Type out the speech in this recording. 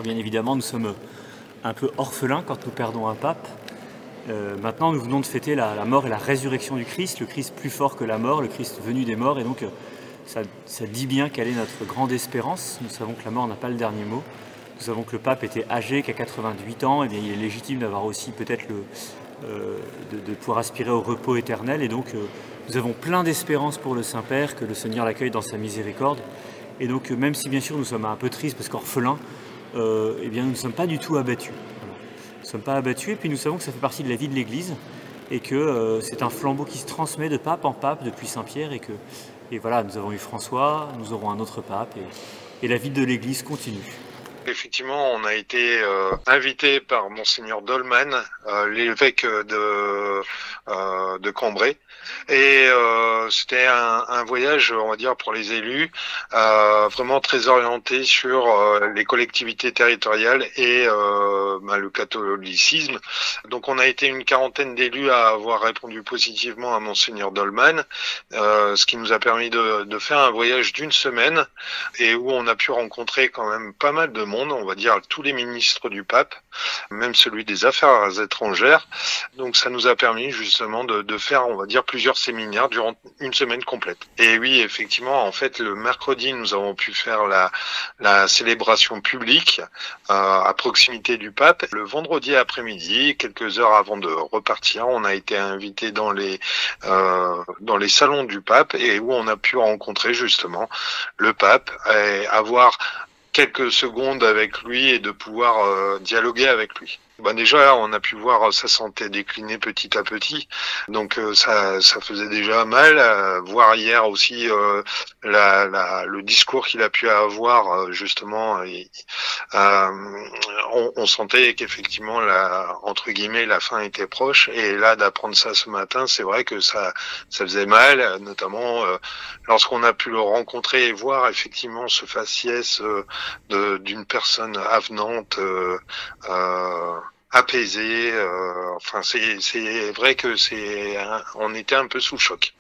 bien évidemment, nous sommes un peu orphelins quand nous perdons un pape. Maintenant, nous venons de fêter la mort et la résurrection du Christ, le Christ plus fort que la mort, le Christ venu des morts, et donc ça dit bien quelle est notre grande espérance. Nous savons que la mort n'a pas le dernier mot. Nous savons que le pape était âgé, qu'à 88 ans, et bien, il est légitime d'avoir aussi peut-être de pouvoir aspirer au repos éternel. Et donc, nous avons plein d'espérance pour le Saint-Père, que le Seigneur l'accueille dans sa miséricorde. Et donc, même si bien sûr nous sommes un peu tristes parce qu'orphelins, eh bien, nous ne sommes pas du tout abattus. Voilà. Nous ne sommes pas abattus, et puis nous savons que ça fait partie de la vie de l'Église, et que c'est un flambeau qui se transmet de pape en pape depuis Saint-Pierre, et voilà, nous avons eu François, nous aurons un autre pape, et la vie de l'Église continue. Effectivement, on a été invité par Monseigneur Dolman, l'évêque de Cambrai, et c'était un voyage, on va dire, pour les élus, vraiment très orienté sur les collectivités territoriales et le catholicisme. Donc, on a été une quarantaine d'élus à avoir répondu positivement à Monseigneur Dolman, ce qui nous a permis de faire un voyage d'une semaine et où on a pu rencontrer quand même pas mal de monde, on va dire tous les ministres du pape, même celui des Affaires étrangères. Donc ça nous a permis justement de faire, on va dire, plusieurs séminaires durant une semaine complète. Et oui, effectivement, en fait, le mercredi, nous avons pu faire la célébration publique à proximité du pape. Le vendredi après-midi, quelques heures avant de repartir, on a été invité dans les salons du pape, et où on a pu rencontrer justement le pape et avoir quelques secondes avec lui et de pouvoir dialoguer avec lui. Déjà, on a pu voir sa santé décliner petit à petit, donc ça faisait déjà mal. Voir hier aussi le discours qu'il a pu avoir, justement, on sentait qu'effectivement, entre guillemets, la fin était proche. Et là, d'apprendre ça ce matin, c'est vrai que ça faisait mal, notamment lorsqu'on a pu le rencontrer et voir effectivement ce faciès d'une personne avenante, apaisée. Enfin, c'est vrai que on était un peu sous le choc.